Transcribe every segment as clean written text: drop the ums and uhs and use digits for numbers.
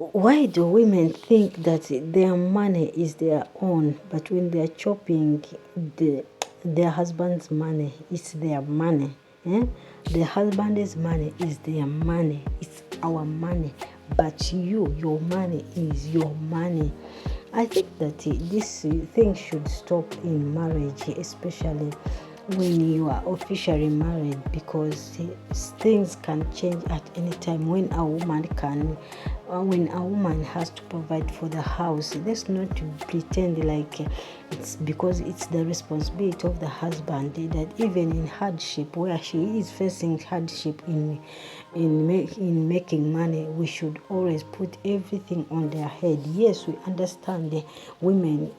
Why do women think that their money is their own, but when they're chopping their husband's money, it's their money? Eh? The husband's money is their money. It's our money. But your money is your money. I think that this thing should stop in marriage, especially when you are officially married, because things can change at any time. When a woman has to provide for the house, let's not pretend like it's because it's the responsibility of the husband, that even in hardship, where she is facing hardship in making money, we should always put everything on their head. Yes, we understand the women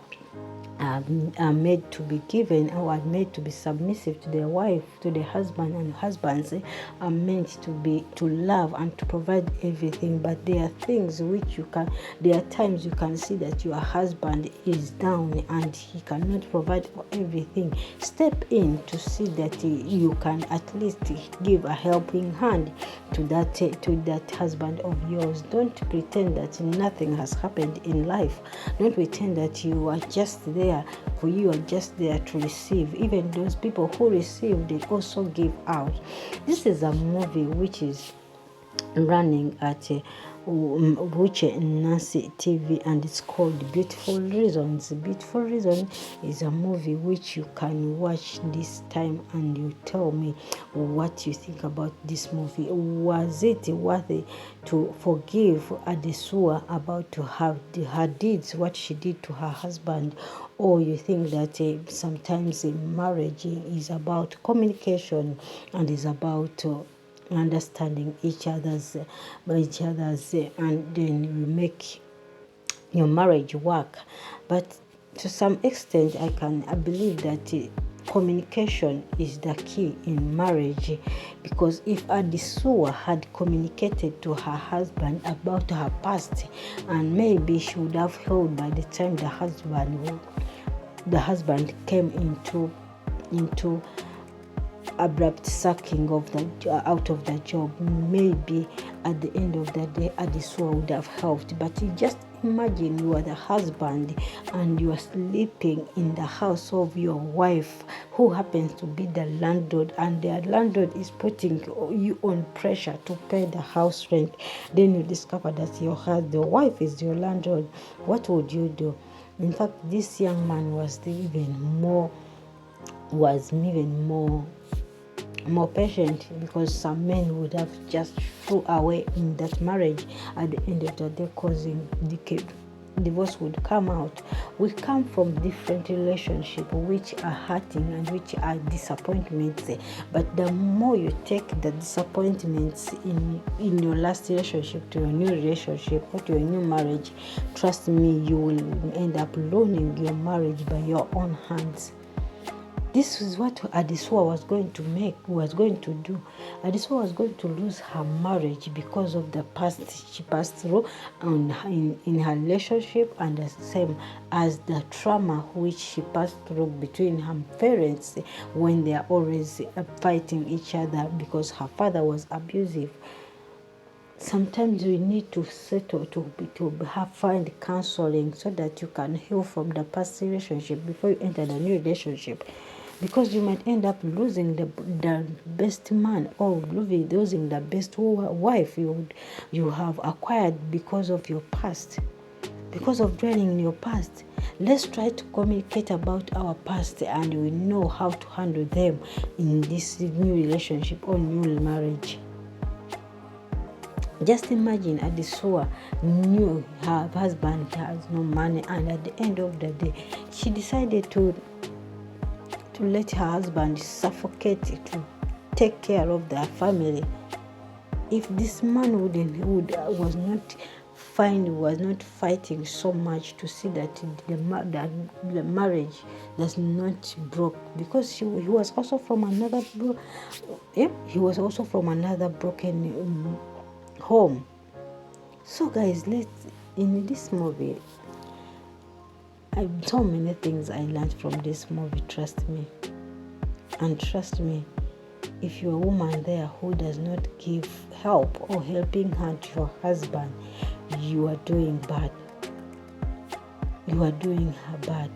are made to be given, or are made to be submissive to their wife, to the husband, and husbands are meant to love and to provide everything. But there are things which there are times you can see that your husband is down and he cannot provide for everything. Step in to see that you can at least give a helping hand to that husband of yours. Don't pretend that nothing has happened in life. Don't pretend that you are just there, for you are just there to receive. Even those people who receive, they also give out. This is a movie which is running at which Nancy TV, and it's called Beautiful Reasons. Beautiful Reason is a movie which you can watch this time, and you tell me what you think about this movie. Was it worthy to forgive Adesua about to have her deeds, what she did to her husband? Or you think that sometimes marriage is about communication and is about understanding each other's and then you make your marriage work? But to some extent, I believe that communication is the key in marriage, because if Adisua had communicated to her husband about her past, and maybe she would have held by the time the husband came into abrupt sacking of out of the job, maybe at the end of the day Adisua would have helped. But you just imagine you are the husband and you are sleeping in the house of your wife, who happens to be the landlord, and the landlord is putting you on pressure to pay the house rent. Then you discover that the wife is your landlord. What would you do? In fact, this young man was even more patient, because some men would have just threw away in that marriage at the end of the day, causing decay. Divorce would come out. We come from different relationships which are hurting and which are disappointments, but the more you take the disappointments in your last relationship to your new relationship or to your new marriage, trust me, you will end up ruining your marriage by your own hands. This is what Adesua was going to do. Adesua was going to lose her marriage because of the past she passed through in her relationship, and the same as the trauma which she passed through between her parents when they are always fighting each other because her father was abusive. Sometimes we need to settle find counseling so that you can heal from the past relationship before you enter the new relationship, because you might end up losing the best man, or losing the best wife you have acquired because of your past, because of dwelling in your past. Let's try to communicate about our past, and we know how to handle them in this new relationship or new marriage. Just imagine Adesua knew her husband has no money, and at the end of the day, she decided to let her husband suffocate, to take care of their family. If this man was not fighting so much to see that the marriage does not broke, because he was also from another broken home. So guys, in this movie, so many things I learned from this movie, trust me. And trust me, if you're a woman there who does not give help or helping hand to your husband, you are doing bad. You are doing her bad.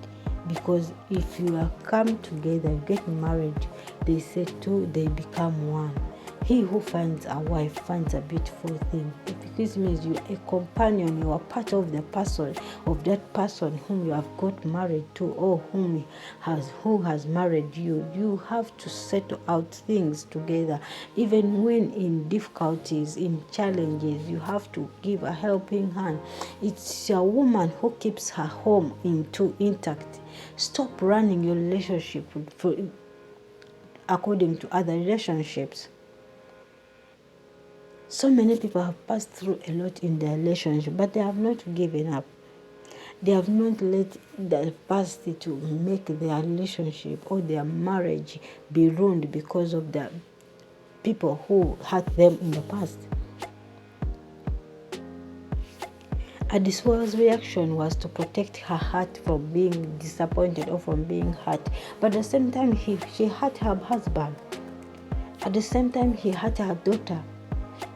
Because if you are come together, you get married, they say two, they become one. He who finds a wife finds a beautiful thing. This means you are a companion, you are part of the person, of that person whom you have got married to, or who has married you. You have to settle out things together. Even when in difficulties, in challenges, you have to give a helping hand. It's a woman who keeps her home intact. Stop running your relationship according to other relationships. So many people have passed through a lot in their relationship, but they have not given up. They have not let the past to make their relationship or their marriage be ruined because of the people who hurt them in the past. Adiswa's reaction was to protect her heart from being disappointed or from being hurt. But at the same time, she hurt her husband. At the same time, he hurt her daughter.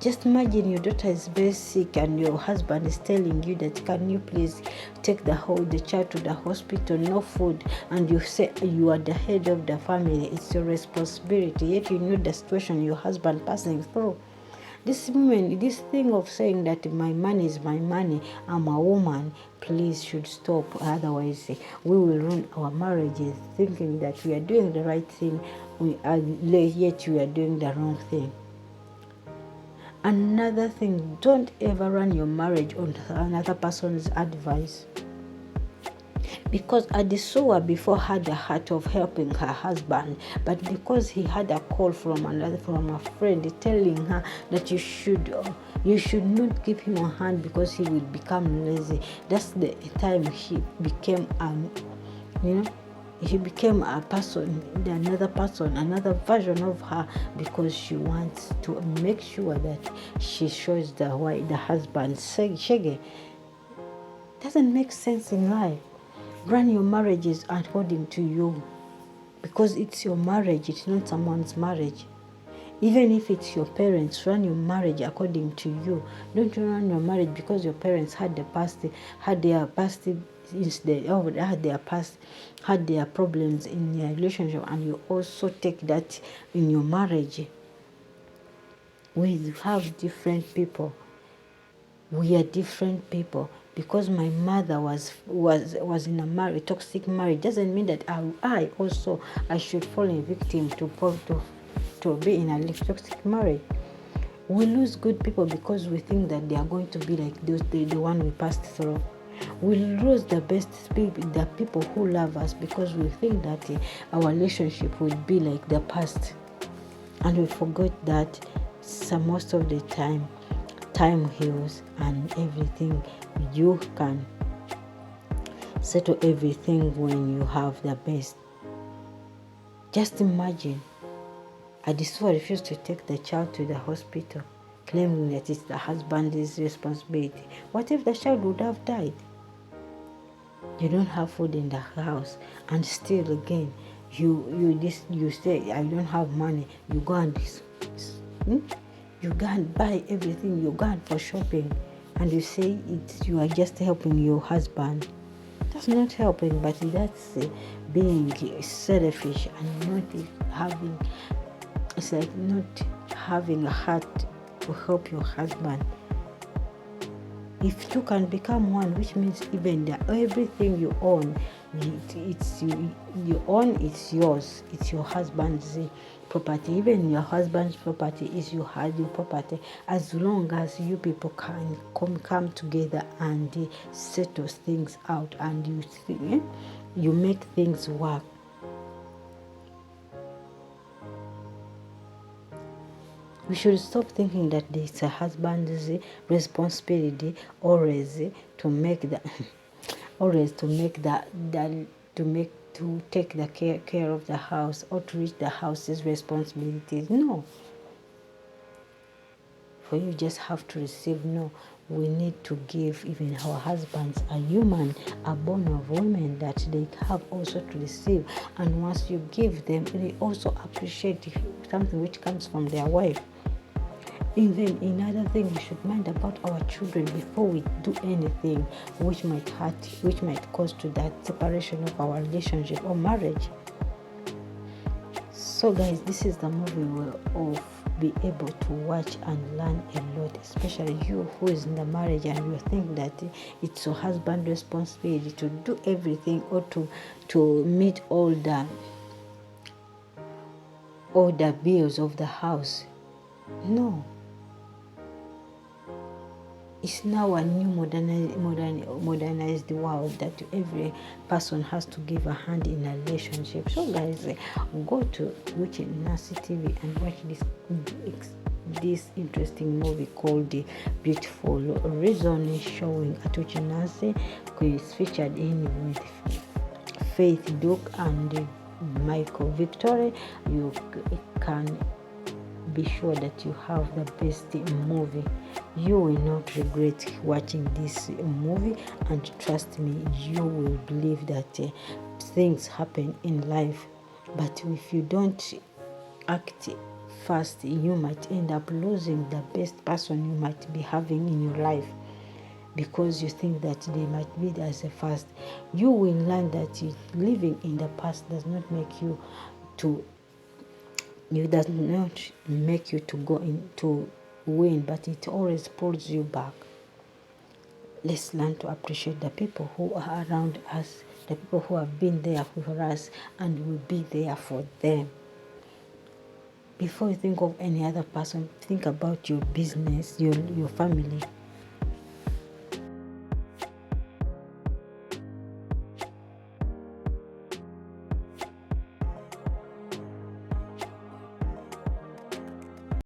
Just imagine your daughter is very sick and your husband is telling you that, can you please take the child to the hospital, no food, and you say you are the head of the family, it's your responsibility, yet you know the situation your husband passing through. This thing of saying that my money is my money, I'm a woman, please should stop. Otherwise, we will ruin our marriages thinking that we are doing the right thing, yet we are doing the wrong thing. Another thing, don't ever run your marriage on another person's advice. Because Adisua before had the heart of helping her husband, but because he had a call from a friend telling her that you should not give him a hand because he will become lazy. That's the time he became he became another version of her, because she wants to make sure that she shows the husband shege. Doesn't make sense in life. Run your marriages according to you, because it's your marriage, it's not someone's marriage. Even if it's your parents, run your marriage according to you. Don't run your marriage because your parents had their problems in their relationship, and you also take that in your marriage. We have different people. We are different people. Because my mother was in a toxic marriage doesn't mean that I should fall a victim to be in a toxic marriage. We lose good people because we think that they are going to be like the one we passed through. We lose the best people, the people who love us, because we think that our relationship will be like the past. And we forget that most of the time heals, and everything, you can settle everything when you have the best. Just imagine, Adisua refused to take the child to the hospital, claiming that it's the husband's responsibility. What if the child would have died? You don't have food in the house, and still again, you say, I don't have money. You go and you go and buy everything. You go for shopping, and you say you are just helping your husband. That's not helping, but that's being selfish and not having. It's like not having a heart to help your husband. If two can become one, which means even everything you own, you own, it's yours. It's your husband's property. Even your husband's property is your husband's property, as long as you people can come together and settle things out, and you make things work. We should stop thinking that it's a husband's responsibility always to take the care of the house, or to reach the house's responsibilities. No. For you just have to receive. No. We need to give. Even our husbands are human, are born of women, that they have also to receive. And once you give them, they also appreciate something which comes from their wife. Even another thing, we should mind about our children before we do anything which might hurt, which might cause to that separation of our relationship or marriage. So guys, this is the movie we'll all be able to watch and learn a lot, especially you who is in the marriage and you think that it's your husband's responsibility to do everything or to meet all the bills of the house. No, it's now a new modernized world that every person has to give a hand in a relationship. So guys, go to Micheal TV and watch this interesting movie called The Beautiful Reason, showing Atuchi Nase, who is featured in with Faith Duke and Michael Victory. You can be sure that you have the best movie. You will not regret watching this movie, and trust me, you will believe that things happen in life, but if you don't act fast, you might end up losing the best person you might be having in your life, because you think that they might be there as a fast. You will learn that living in the past does not make you to it does not make you to go into win, but it always pulls you back. Let's learn to appreciate the people who are around us, the people who have been there for us and will be there for them. Before you think of any other person, think about your business, your family.